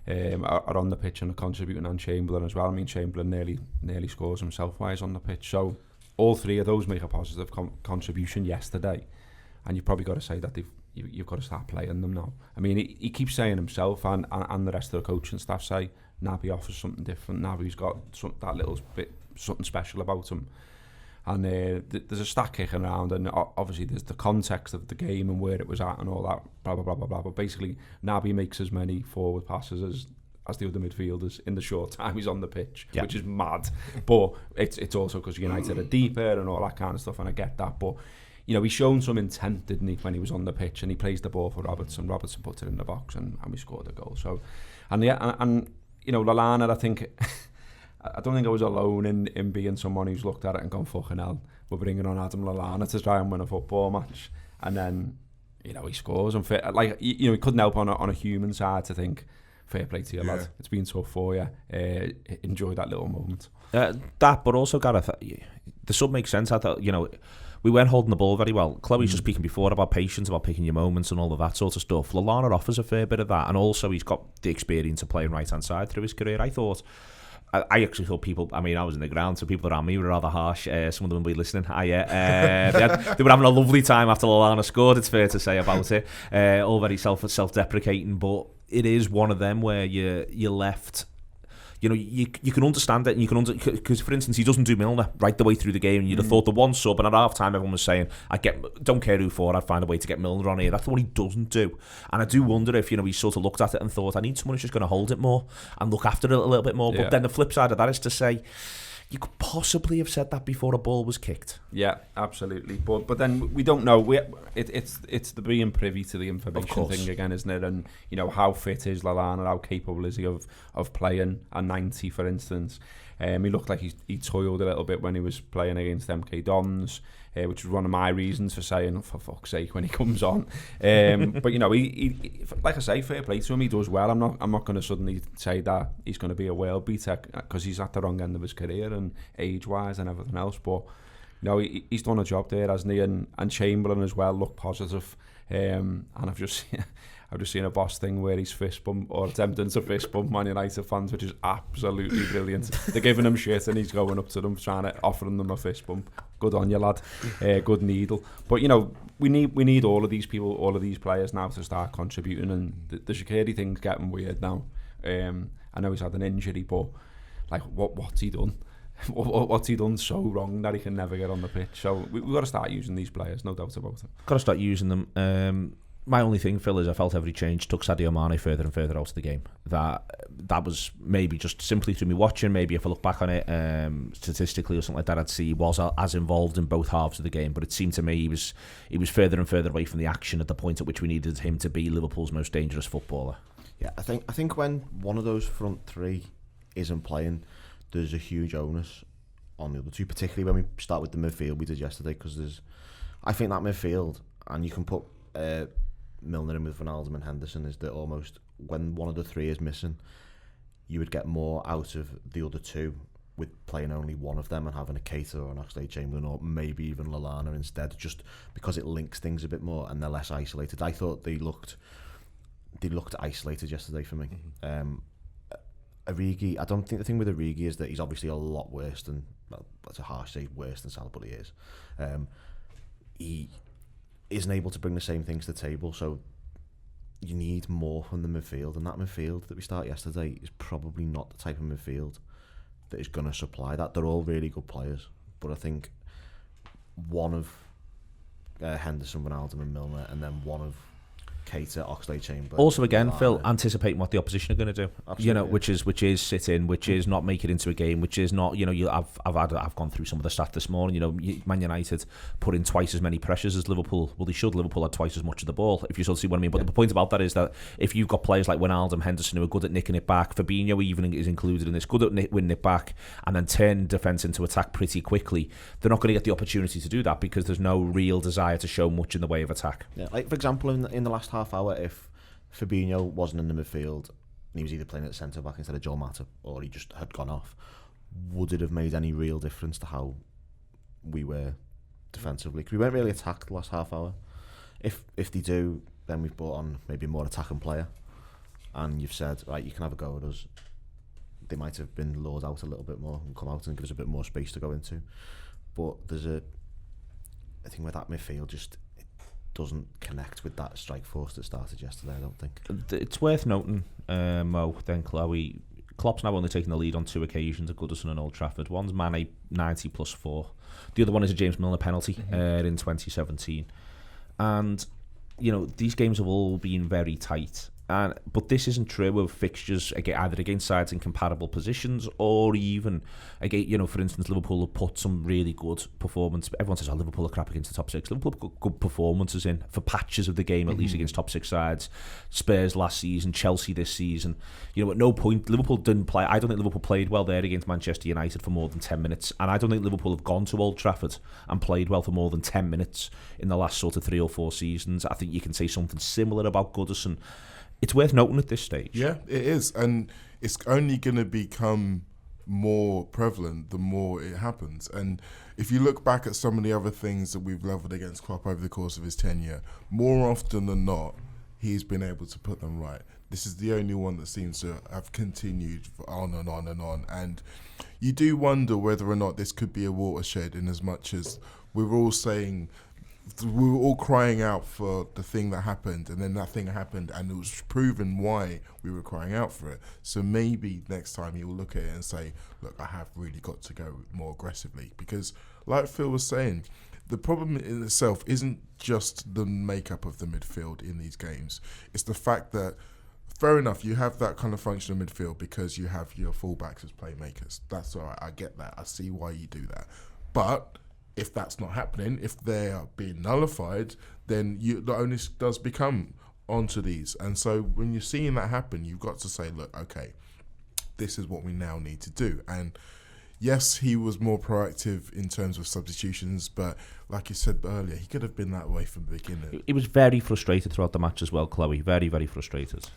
are on the pitch and are contributing, and Chamberlain as well. I mean, Chamberlain nearly scores himself while he's on the pitch. So, all three of those make a positive contribution yesterday. And you've probably got to say that you've got to start playing them now. I mean, he keeps saying himself, and the rest of the coaching staff say, Naby offers something different. Naby's got that little bit, something special about him. And there's a stat kicking around, and obviously there's the context of the game and where it was at and all that, blah, blah, blah, blah, blah. But basically, Naby makes as many forward passes as the other midfielders in the short time he's on the pitch, which is mad. But it's also because United are deeper and all that kind of stuff, and I get that. But he's shown some intent, didn't he, when he was on the pitch, and he plays the ball for Robertson. Robertson puts it in the box, and we scored a goal. So, and Lallana, I think, I don't think I was alone in being someone who's looked at it and gone, fucking hell, we're bringing on Adam Lallana to try and win a football match. And then, he scores. And he couldn't help on a human side to think, fair play to you, lad. It's been tough for you. Enjoy that little moment. But also, Gareth, the sub makes sense. I thought, we weren't holding the ball very well. Chloe's just speaking before about patience, about picking your moments and all of that sort of stuff. Lallana offers a fair bit of that, and also he's got the experience of playing right-hand side through his career. I actually thought people, I was in the ground, so people around me were rather harsh. Some of them will be listening. They were having a lovely time after Lallana scored, it's fair to say about it. All very self-deprecating, but it is one of them where you're left... you can understand it, and because for instance, he doesn't do Milner right the way through the game, and you'd have thought the one sub, and at half time everyone was saying, don't care who for, I'd find a way to get Milner on here. That's the one he doesn't do. And I do wonder if he sort of looked at it and thought, I need someone who's just going to hold it more and look after it a little bit more. But then the flip side of that is to say, you could possibly have said that before a ball was kicked. Yeah, absolutely. But then we don't know. It's the being privy to the information thing again, isn't it? And how fit is Lallana? How capable is he of playing a 90, for instance? He looked like he toiled a little bit when he was playing against MK Dons, which was one of my reasons for saying, for fuck's sake, when he comes on. But he like I say, fair play to him. He does well. I'm not going to suddenly say that he's going to be a world beater, because he's at the wrong end of his career and age-wise and everything else. But he's done a job there, hasn't he? And Chamberlain as well looked positive. And I've just seen a boss thing where he's fist bump, or attempting to fist bump Man United fans, which is absolutely brilliant. They're giving him shit and he's going up to them, offering them a fist bump. Good on you, lad. Good needle. But we need all of these people, all of these players now to start contributing, and the Shaqiri thing's getting weird now. I know he's had an injury, but like, what's he done? What's he done so wrong that he can never get on the pitch? So we've got to start using these players, no doubt about it. Got to start using them. My only thing, Phil, is I felt every change took Sadio Mane further and further out of the game. That was maybe just simply through me watching. Maybe if I look back on it statistically or something like that, I'd see he was as involved in both halves of the game. But it seemed to me he was further and further away from the action at the point at which we needed him to be Liverpool's most dangerous footballer. Yeah, I think when one of those front three isn't playing, there's a huge onus on the other two, particularly when we start with the midfield we did yesterday, because I think that midfield, and you can put Milner in with Wijnaldum and Henderson, is that almost when one of the three is missing, you would get more out of the other two with playing only one of them and having a Keita or an Oxlade-Chamberlain or maybe even Lallana instead, just because it links things a bit more and they're less isolated. I thought they looked isolated yesterday for me. Origi, I don't think the thing with Origi is that he's obviously a lot worse than, well, that's a harsh say, worse than Salah, but he is. He isn't able to bring the same things to the table, so you need more from the midfield, and that midfield that we started yesterday is probably not the type of midfield that is going to supply that. They're all really good players, but I think one of Henderson, Wijnaldum and Milner, and then one of Keita, Oxlade-Chamberlain. Also, again, Phil, anticipating what the opposition are going to do. Absolutely, you know, which is sit in, which is not make it into a game, which is not, you know, I've gone through some of the stats this morning. You know, Man United put in twice as many pressures as Liverpool. Well, they should. Liverpool had twice as much of the ball, if you sort of see what I mean. But the point about that is that if you've got players like Wijnaldum, Henderson, who are good at nicking it back, Fabinho even is included in this, good at winning it back, and then turn defence into attack pretty quickly, they're not going to get the opportunity to do that because there's no real desire to show much in the way of attack. Yeah, like for example, in the last half hour, if Fabinho wasn't in the midfield and he was either playing at centre back instead of Joel Matip, or he just had gone off, would it have made any real difference to how we were defensively? Because we weren't really attacked the last half hour. If they do, then we've brought on maybe a more attacking player, and you've said, right, you can have a go at us. They might have been lured out a little bit more and come out and give us a bit more space to go into. But there's a thing with that midfield, just doesn't connect with that strike force that started yesterday, I don't think. It's worth noting, Mo, then Chloe, Klopp's now only taken the lead on 2 occasions at Goodison and Old Trafford. One's Mane 90 plus 4. The other one is a James Milner penalty in 2017. And, you know, these games have all been very tight. But this isn't true of fixtures either against sides in comparable positions or even against, you know, for instance, Liverpool have put some really good performance. Everyone says, Liverpool are crap against the top 6. Liverpool have got good performances in for patches of the game, at least against top 6 sides. Spurs last season, Chelsea this season. You know, at no point Liverpool didn't play. I don't think Liverpool played well there against Manchester United for more than 10 minutes, and I don't think Liverpool have gone to Old Trafford and played well for more than 10 minutes in the last sort of 3 or 4 seasons. I think you can say something similar about Goodison. It's worth noting at this stage. Yeah, it is. And it's only going to become more prevalent the more it happens. And if you look back at some of the other things that we've levelled against Klopp over the course of his tenure, more often than not, he's been able to put them right. This is the only one that seems to have continued on and on and on. And you do wonder whether or not this could be a watershed, in as much as we're all saying, we were all crying out for the thing that happened, and then that thing happened, and it was proven why we were crying out for it. So maybe next time you'll look at it and say, look, I have really got to go more aggressively. Because like Phil was saying, the problem in itself isn't just the makeup of the midfield in these games. It's the fact that, fair enough, you have that kind of functional midfield because you have your fullbacks as playmakers. That's all right, I get that. I see why you do that. But if that's not happening, if they are being nullified, then the onus does become onto these. And so when you're seeing that happen, you've got to say, look, okay, this is what we now need to do. And yes, he was more proactive in terms of substitutions, but like you said earlier, he could have been that way from the beginning. He was very frustrated throughout the match as well, Chloe. Very, very frustrated.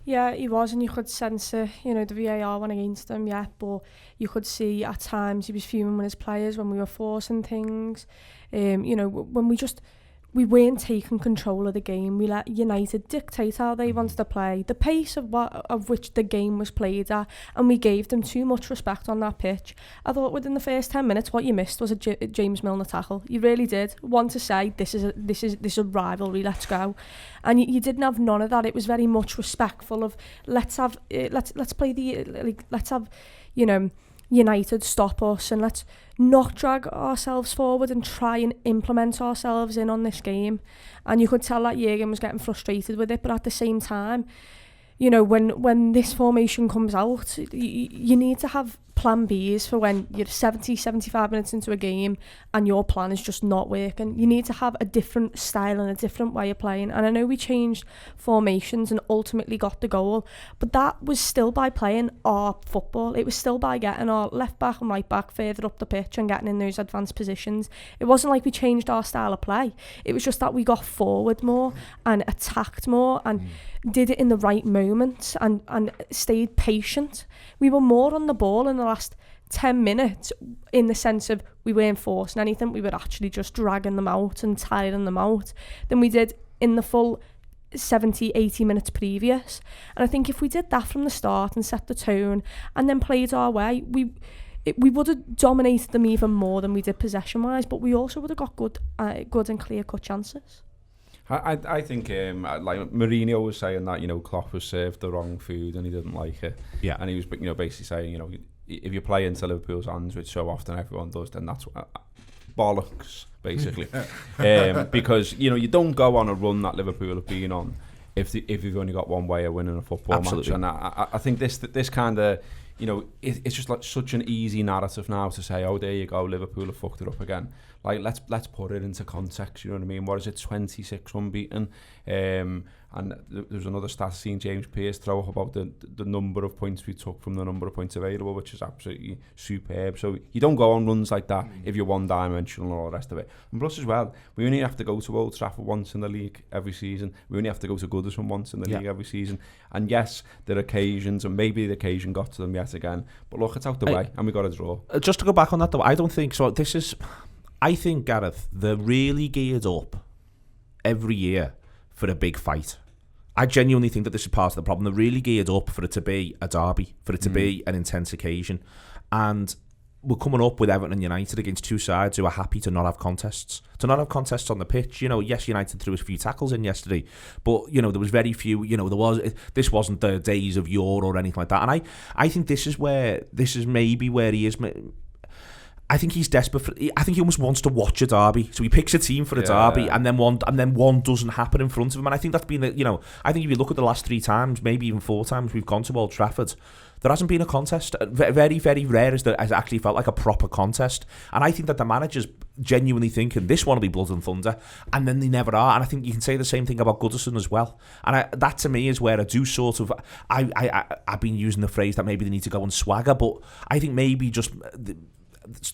Yeah, he was, and you could sense it. You know, the VAR went against him, yeah, but you could see at times he was fuming with his players when we were forcing things. You know, when we weren't taking control of the game. We let United dictate how they wanted to play, the pace of which the game was played at, and we gave them too much respect on that pitch. I thought within the first 10 minutes, what you missed was a James Milner tackle. You really did. Want to say this is a rivalry. Let's go, and you didn't have none of that. It was very much respectful of let's have you know, United stop us, and let's not drag ourselves forward and try and implement ourselves in on this game. And you could tell that Jürgen was getting frustrated with it, but at the same time, you know, when this formation comes out, you need to have plan Bs for when you're 70, 75 minutes into a game and your plan is just not working. You need to have a different style and a different way of playing. And I know we changed formations and ultimately got the goal, but that was still by playing our football. It was still by getting our left back and right back further up the pitch and getting in those advanced positions. It wasn't like we changed our style of play. It was just that we got forward more and attacked more and did it in the right moments and stayed patient. We were more on the ball in the last 10 minutes in the sense of we weren't forcing anything. We were actually just dragging them out and tiring them out than we did in the full 70, 80 minutes previous. And I think if we did that from the start and set the tone and then played our way, we would have dominated them even more than we did possession-wise, but we also would have got good and clear-cut chances. I think like Mourinho was saying that, you know, Klopp was served the wrong food and he didn't like it. Yeah. And he was, you know, basically saying, you know, if you play into Liverpool's hands, which so often everyone does, then that's bollocks, basically. Because, you know, you don't go on a run that Liverpool have been on if you've only got one way of winning a football match. And I think this kind of, you know, it's just like such an easy narrative now to say, oh, there you go, Liverpool have fucked it up again. Like, let's put it into context, you know what I mean? What is it, 26 unbeaten? And there's another stat I've seen James Pearce throw up about the number of points we took from the number of points available, which is absolutely superb. So you don't go on runs like that if you're one-dimensional and all the rest of it. And plus as well, we only have to go to Old Trafford once in the league every season. We only have to go to Goodison once in the league every season. And yes, there are occasions, and maybe the occasion got to them yet again. But look, it's out the way, and we got a draw. Just to go back on that though, I don't think so. I think, Gareth, they're really geared up every year for a big fight. I genuinely think that this is part of the problem. They're really geared up for it to be a derby, for it to be an intense occasion. And we're coming up with Everton and United against two sides who are happy to not have contests. To not have contests on the pitch. You know, yes, United threw a few tackles in yesterday, but, you know, there was very few, you know, this wasn't the days of yore or anything like that. And I think this is maybe where he is. I think he's desperate I think he almost wants to watch a derby, so he picks a team for a derby, and then one doesn't happen in front of him. And I think that's been, you know, I think if you look at the last 3 times, maybe even 4 times we've gone to Old Trafford, there hasn't been a contest. Very, very rare has actually felt like a proper contest. And I think that the manager's genuinely thinking this one will be blood and thunder, and then they never are. And I think you can say the same thing about Goodison as well. And that to me is where I do sort of, I've been using the phrase that maybe they need to go and swagger, but I think maybe just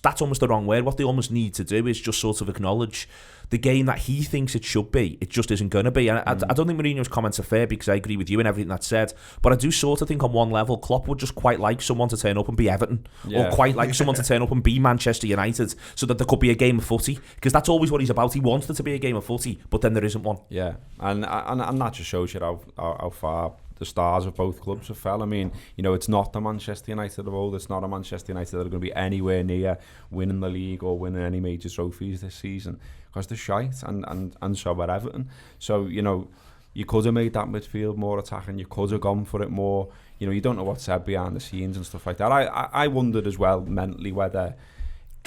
that's almost the wrong word. What they almost need to do is just sort of acknowledge the game that he thinks it should be. It just isn't going to be. And I don't think Mourinho's comments are fair, because I agree with you in everything that's said. But I do sort of think on one level, Klopp would just quite like someone to turn up and be Everton, or quite like someone to turn up and be Manchester United, so that there could be a game of footy. Because that's always what he's about. He wants there to be a game of footy, but then there isn't one. Yeah, and that just shows you how far the stars of both clubs have fell. I mean, you know, it's not the Manchester United of old. It's not a Manchester United that are going to be anywhere near winning the league or winning any major trophies this season, because they're shite, and so are Everton. So, you know, you could have made that midfield more attacking. You could have gone for it more. You know, you don't know what's said behind the scenes and stuff like that. I wondered as well mentally whether,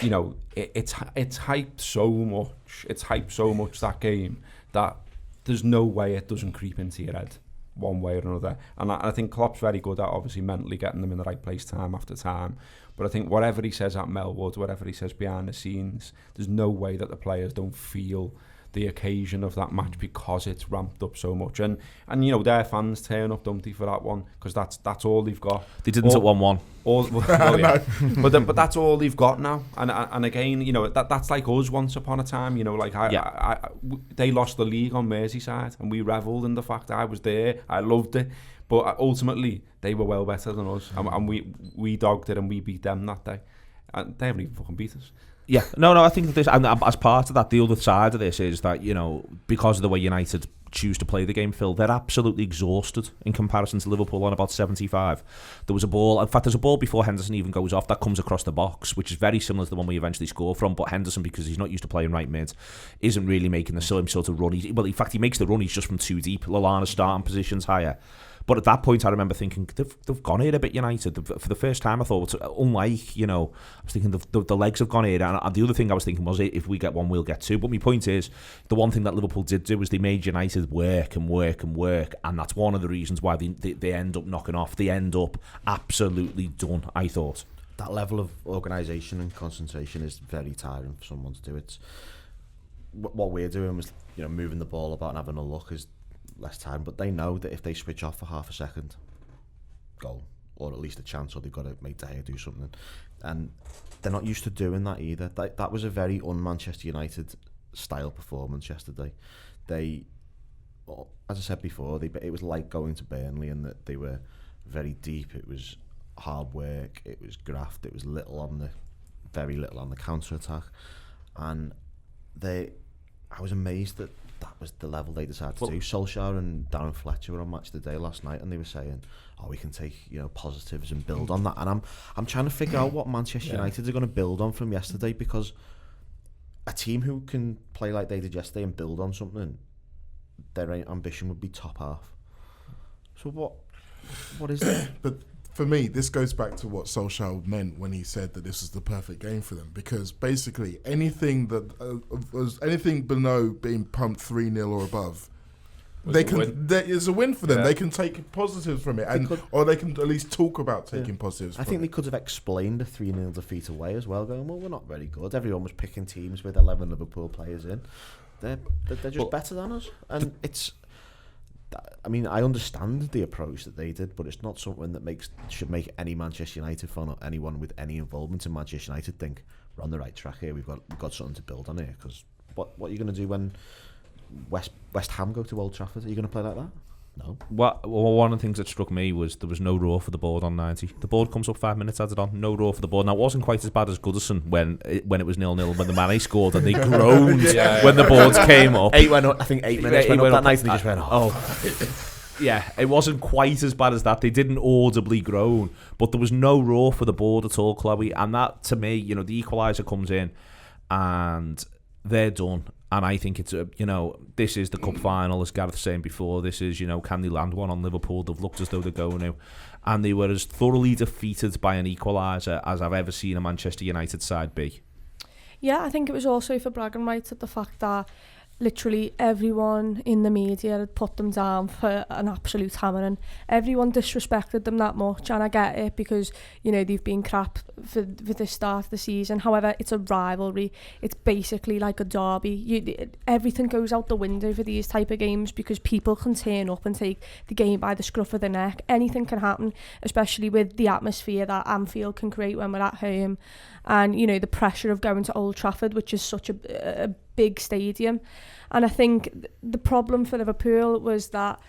you know, it's hyped so much. It's hyped so much, that game, that there's no way it doesn't creep into your head one way or another. And I think Klopp's very good at obviously mentally getting them in the right place time after time. But I think whatever he says at Melwood, whatever he says behind the scenes, there's no way that the players don't feel the occasion of that match, because it's ramped up so much. And you know, their fans turn up, don't they, for that one, because that's all they've got. They didn't at 1-1. Well, yeah. but that's all they've got now. And again, you know, that's like us once upon a time. You know, like they lost the league on Merseyside, and we revelled in the fact that I was there. I loved it. But ultimately, they were well better than us, and we dogged it, and we beat them that day. And they haven't even fucking beat us. Yeah, no, I think that this, and as part of that, the other side of this is that, you know, because of the way United choose to play the game, Phil, they're absolutely exhausted in comparison to Liverpool on about 75. There was a ball, in fact, there's a ball before Henderson even goes off that comes across the box, which is very similar to the one we eventually score from, but Henderson, because he's not used to playing right mid, isn't really making the same sort of run. Well, in fact, he makes the run, he's just from too deep. Lallana's starting positions higher. But at that point, I remember thinking, they've gone here a bit, United. For the first time, I thought, unlike, you know, I was thinking the legs have gone here. And the other thing I was thinking was, if we get one, we'll get two. But my point is, the one thing that Liverpool did do was they made United work and work and work. And that's one of the reasons why they end up knocking off. They end up absolutely done, I thought. that level of organisation and concentration is very tiring for someone to do. It's what we're doing was, moving the ball about and having a look is less time, but they know that if they switch off for half a second, goal, or at least a chance, or they've got to make De Gea do something, and they're not used to doing that either. That was a very un-Manchester United style performance yesterday. They, as I said before, it was like going to Burnley, and that they were very deep. It was hard work, it was graft, it was very little on the counter attack, and I was amazed that was the level they decided to do. Solskjaer and Darren Fletcher were on Match of the Day last night, and they were saying, we can take positives and build on that. And I'm trying to figure out what Manchester United are going to build on from yesterday, because a team who can play like they did yesterday and build on something, their ambition would be top half. So what is it? But for me, this goes back to what Solskjaer meant when he said that this was the perfect game for them, because basically anything that was anything below being pumped 3-0 or above, it's a win for them. They can take positives from it, or they can at least talk about taking positives. I think they could have explained a 3-0 defeat away as well, going, well, we're not very good. Everyone was picking teams with 11 Liverpool players in. They're just better than us, and I understand the approach that they did, but it's not something that should make any Manchester United fan or anyone with any involvement in Manchester United think we're on the right track here. We've got something to build on here. Because what are you going to do when West Ham go to Old Trafford? Are you going to play like that? No. Well, one of the things that struck me was there was no roar for the board on 90. The board comes up 5 minutes added on, no roar for the board. Now, it wasn't quite as bad as Goodison when it was 0-0 when the Mane scored and they groaned when the boards came up. 8 minutes went up that night and they just went, Yeah, it wasn't quite as bad as that. They didn't audibly groan, but there was no roar for the board at all, Chloe. And that, to me, the equaliser comes in and they're done. And I think it's this is the cup final, as Gareth was saying before. This is, can they land one on Liverpool? They've looked as though they're going to. And they were as thoroughly defeated by an equaliser as I've ever seen a Manchester United side be. Yeah, I think it was also for bragging rights at the fact that literally everyone in the media had put them down for an absolute hammering. Everyone disrespected them that much, and I get it because, they've been crap for the start of the season. However, it's a rivalry. It's basically like a derby. Everything goes out the window for these type of games because people can turn up and take the game by the scruff of the neck. Anything can happen, especially with the atmosphere that Anfield can create when we're at home, and the pressure of going to Old Trafford, which is such a big stadium. And I think the problem for Liverpool was that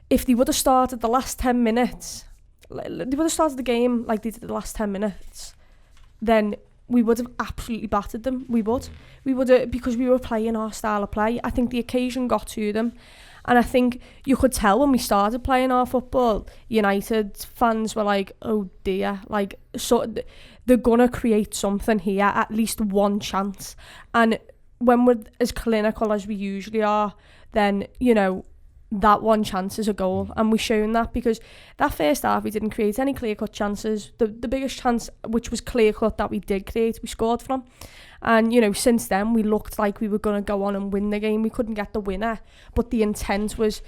if they would have started the last 10 minutes, they would have started the game like they did the last 10 minutes, then we would have absolutely battered them. We would have, because we were playing our style of play. I think the occasion got to them. And I think you could tell when we started playing our football, United fans were like, oh dear, so they're going to create something here, at least one chance. And when we're as clinical as we usually are, then, that one chance is a goal. And we've shown that because that first half, we didn't create any clear-cut chances. The biggest chance, which was clear-cut, that we did create, we scored from. And, since then, we looked like we were going to go on and win the game. We couldn't get the winner. But the intent was,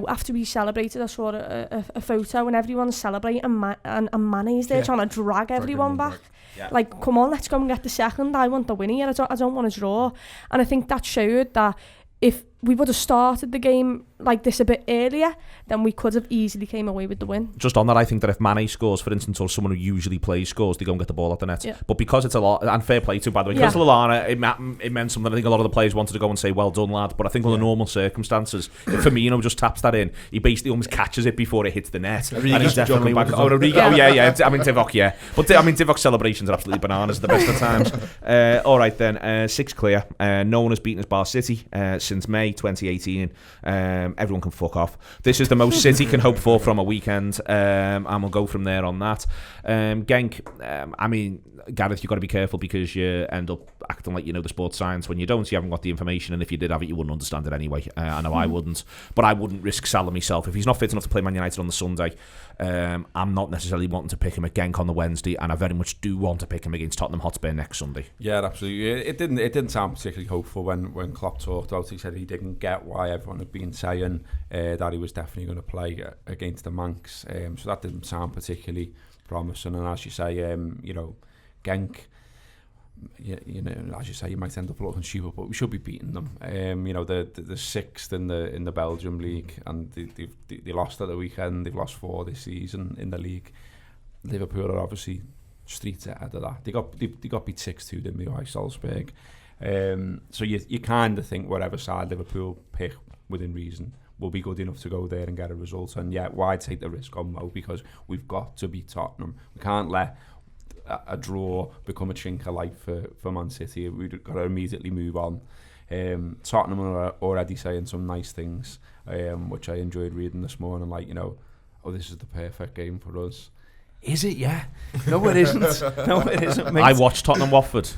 after we celebrated, I saw a photo and everyone's celebrating and Mane's there trying to drag everyone back. Yeah. Like, come on, let's go and get the second. I want the winner here. I don't want to draw. And I think that showed that if we would have started the game like this a bit earlier, then we could have easily came away with the win. Just on that, I think that if Mane scores, for instance, or someone who usually plays scores, they go and get the ball at the net. Yeah. But because it's a lot, and fair play to, by the way, because Lallana, it meant something. I think a lot of the players wanted to go and say, well done, lad. But I think under normal circumstances, if Firmino just taps that in, he basically almost catches it before it hits the net. And he's jogging back. Divock, yeah. But Divock's celebrations are absolutely bananas at the best of times. All right then, 6 clear. No one has beaten us bar City since May 2018. Everyone can fuck off. This is the most City can hope for from a weekend, and we'll go from there on that. Genk, Gareth, you've got to be careful because you end up acting like you know the sports science when you don't. You haven't got the information, and if you did have it, you wouldn't understand it anyway. I know I wouldn't, but I wouldn't risk Salah myself. If he's not fit enough to play Man United on the Sunday, I'm not necessarily wanting to pick him at Genk on the Wednesday, and I very much do want to pick him against Tottenham Hotspur next Sunday. Yeah, absolutely. It didn't sound particularly hopeful when Klopp talked about it. He said he didn't get why everyone had been saying that he was definitely going to play against the Manx. So that didn't sound particularly promising. And as you say, you know, Genk, you know, as you say, you might end up looking stupid, but we should be beating them. You know, the sixth in the Belgium league, and they lost at the weekend. They've lost 4 this season in the league. Liverpool are obviously streets ahead of that. They got beat 6-2, didn't they, by Salzburg? So you kind of think whatever side Liverpool pick within reason will be good enough to go there and get a result. And yeah, why take the risk on Mo? Because we've got to beat Tottenham. We can't let a draw become a chink of light for Man City. We've got to immediately move on. Tottenham are already saying some nice things, which I enjoyed reading this morning, like, you know, oh, this is the perfect game for us. Is it? Yeah. No, it isn't. No, it isn't, mate. I watched Tottenham-Watford.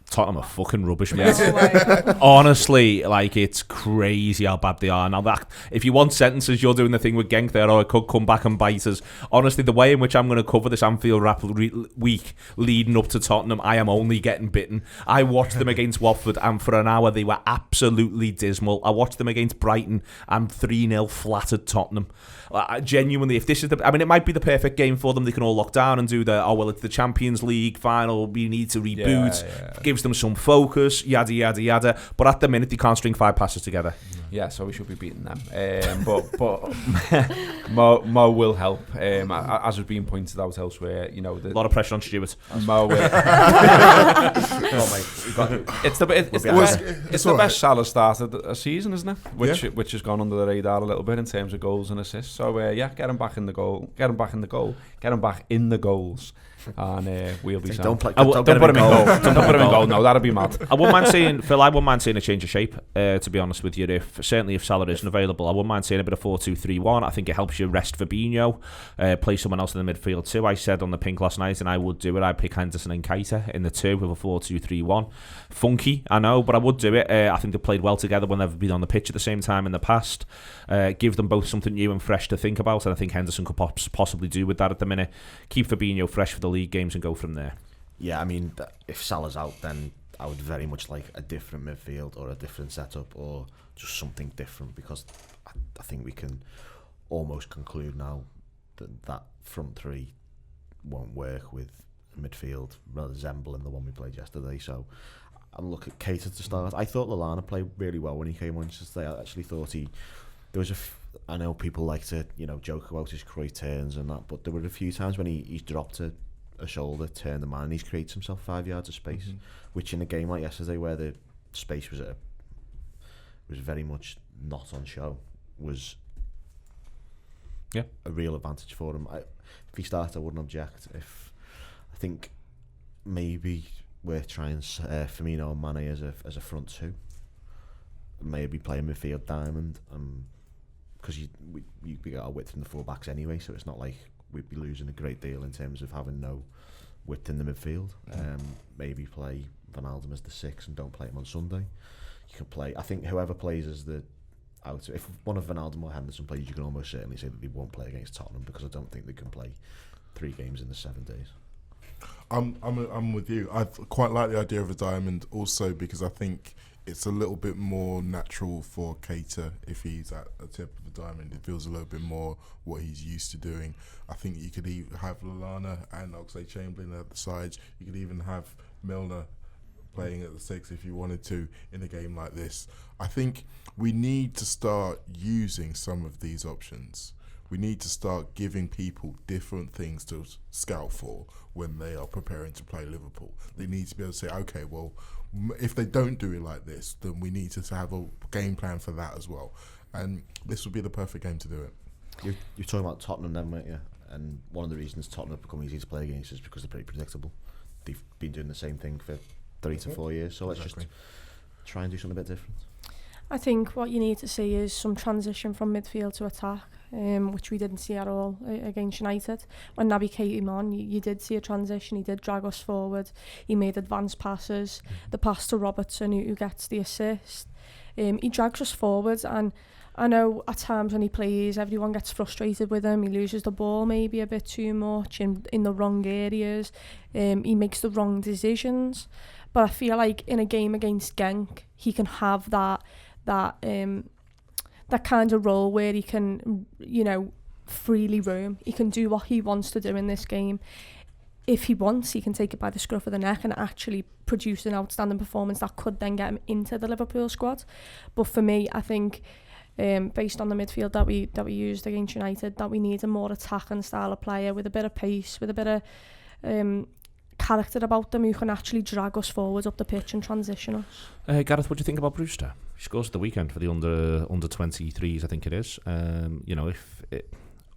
Tottenham are fucking rubbish, mate. Oh, Honestly, like, it's crazy how bad they are. Now, that if you want sentences, you're doing the thing with Genk there, or it could come back and bite us. Honestly, the way in which I'm going to cover this Anfield Wrap week leading up to Tottenham, I am only getting bitten. I watched them against Watford, and for an hour, they were absolutely dismal. I watched them against Brighton, and 3-0 flattered Tottenham. Genuinely, if this is I mean, it might be the perfect game for them. They can all lock down and do it's the Champions League final. We need to reboot. Gives them some focus, yada yada yada. But at the minute, they can't string 5 passes together. Yeah, so we should be beating them. But Mo will help. As has been pointed out elsewhere, you know, a lot of pressure on Stewart. Mo will. It's the best Salah start of the season, isn't it? Which has gone under the radar a little bit in terms of goals and assists. So get him back in the goal. Get him back in the goals. And we'll be don't put him in goal. Don't put him in goal. No, that'd be mad. I wouldn't mind seeing, Phil, a change of shape, to be honest with you. If Salah isn't available, I wouldn't mind seeing a bit of 4-2-3-1. I think it helps you rest Fabinho, play someone else in the midfield too. I said on the Pink last night, and I would do it, I'd pick Henderson and Keita in the 2 with a 4-2-3-1. Funky, I know, but I would do it. I think they played well together when they've been on the pitch at the same time in the past. Give them both something new and fresh to think about, and I think Henderson could possibly do with that at the minute. Keep Fabinho fresh for the league games and go from there. Yeah, I mean, if Salah's out, then I would very much like a different midfield or a different setup or just something different, because I think we can almost conclude now that front 3 won't work with a midfield resembling the one we played yesterday. So I'll look at Keita to start. I thought Lallana played really well when he came on yesterday. I actually thought I know people like to, you know, joke about his Cruyff turns and that, but there were a few times when he's dropped a shoulder, turned the man, and he's created himself 5 yards of space, which in a game like yesterday where the space was very much not on show, was a real advantage for him. If he started, I wouldn't object. I think maybe we're trying Firmino and Mane as a front 2, maybe play a midfield diamond, because we got our width in the full backs anyway, so it's not like we'd be losing a great deal in terms of having no width in the midfield. Maybe play Wijnaldum as the 6 and don't play him on Sunday. You can play, I think whoever plays as the outer, if one of Wijnaldum or Henderson plays, you can almost certainly say that they won't play against Tottenham, because I don't think they can play 3 games in the 7 days. I'm with you. I quite like the idea of a diamond also, because I think it's a little bit more natural for Keita if he's at the tip of a diamond. It feels a little bit more what he's used to doing. I think you could have Lallana and Oxlade-Chamberlain at the sides. You could even have Milner playing at the 6 if you wanted to in a game like this. I think we need to start using some of these options. We need to start giving people different things to scout for when they are preparing to play Liverpool. They need to be able to say, okay, well, if they don't do it like this, then we need to have a game plan for that as well. And this would be the perfect game to do it. You're talking about Tottenham then, weren't you? And one of the reasons Tottenham have become easy to play against is because they're pretty predictable. They've been doing the same thing for 3 to 4 years, so let's just try and do something a bit different. I think what you need to see is some transition from midfield to attack, which we didn't see at all against United. When Naby came on, you did see a transition. He did drag us forward. He made advanced passes. The pass to Robertson, who gets the assist. He drags us forward, and I know at times when he plays, everyone gets frustrated with him. He loses the ball maybe a bit too much in the wrong areas. He makes the wrong decisions. But I feel like in a game against Genk, he can have that kind of role where he can, you know, freely roam. He can do what he wants to do in this game. If he wants, he can take it by the scruff of the neck and actually produce an outstanding performance that could then get him into the Liverpool squad. But for me, I think based on the midfield that we used against United, that we need a more attacking style of player with a bit of pace, with a bit of character about them, who can actually drag us forwards up the pitch and transition us. Gareth, what do you think about Brewster? He scores at the weekend for the under 23s, I think it is.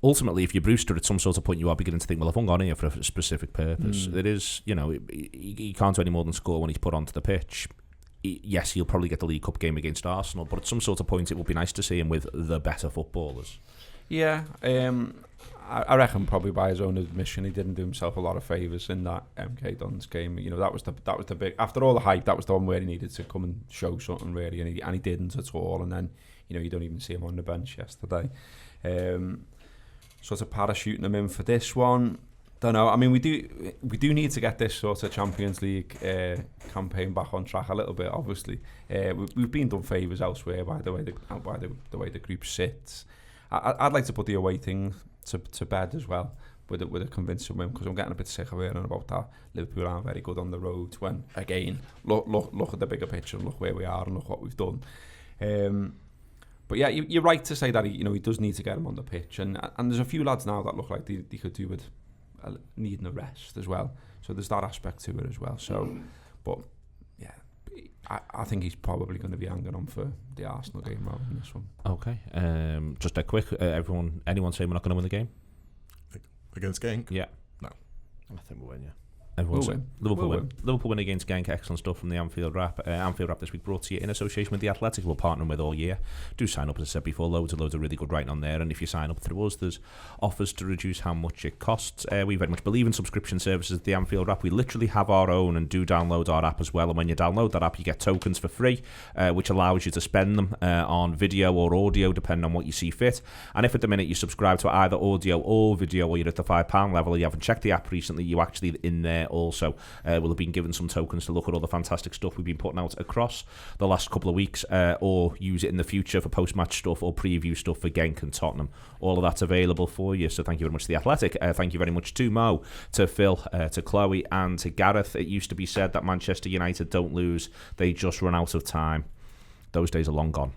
Ultimately, if you're Brewster, at some sort of point you are beginning to think, well, I've hung on here for a specific purpose. It is, he can't do any more than score when he's put onto the pitch. Yes, he'll probably get the League Cup game against Arsenal, but at some sort of point it would be nice to see him with the better footballers. Yeah, I reckon probably by his own admission he didn't do himself a lot of favours in that MK Dons game. That was the big, after all the hype, that was the one where he needed to come and show something really, and he didn't at all. And then you don't even see him on the bench yesterday. Sort of parachuting him in for this one. Don't know. I mean, we do need to get this sort of Champions League campaign back on track a little bit. Obviously, we've been done favours elsewhere by the way the group sits. I'd like to put the away thing to bed as well with a convincing win, because I'm getting a bit sick of hearing about that. Liverpool aren't very good on the road. When again, look at the bigger picture, look where we are, and look what we've done. But yeah, you're right to say that he does need to get him on the pitch, and there's a few lads now that look like they could do with needing a rest as well. So there's that aspect to it as well. So, but yeah, I think he's probably going to be hanging on for the Arsenal game rather than this one. Okay, just a quick, anyone saying we're not going to win the game? Against Genk? Yeah. No. I think we'll win, yeah. Everyone's We'll win. Liverpool We'll win. Liverpool win against Genk. Excellent stuff from the Anfield Wrap. Anfield Wrap this week brought to you in association with The Athletic. We're partnering with all year. Do sign up, as I said before. Loads of really good writing on there. And if you sign up through us, there's offers to reduce how much it costs. We very much believe in subscription services at the Anfield Wrap. We literally have our own and do download our app as well. And when you download that app, you get tokens for free, which allows you to spend them on video or audio, depending on what you see fit. And if at the minute you subscribe to either audio or video, or you're at the £5 level, or you haven't checked the app recently, you actually in there also will have been given some tokens to look at all the fantastic stuff we've been putting out across the last couple of weeks, or use it in the future for post-match stuff or preview stuff for Genk and Tottenham. All of that's available for you. So thank you very much to The Athletic. Thank you very much to Mo, to Phil, to Chloe and to Gareth. It used to be said that Manchester United don't lose, they just run out of time. Those days are long gone.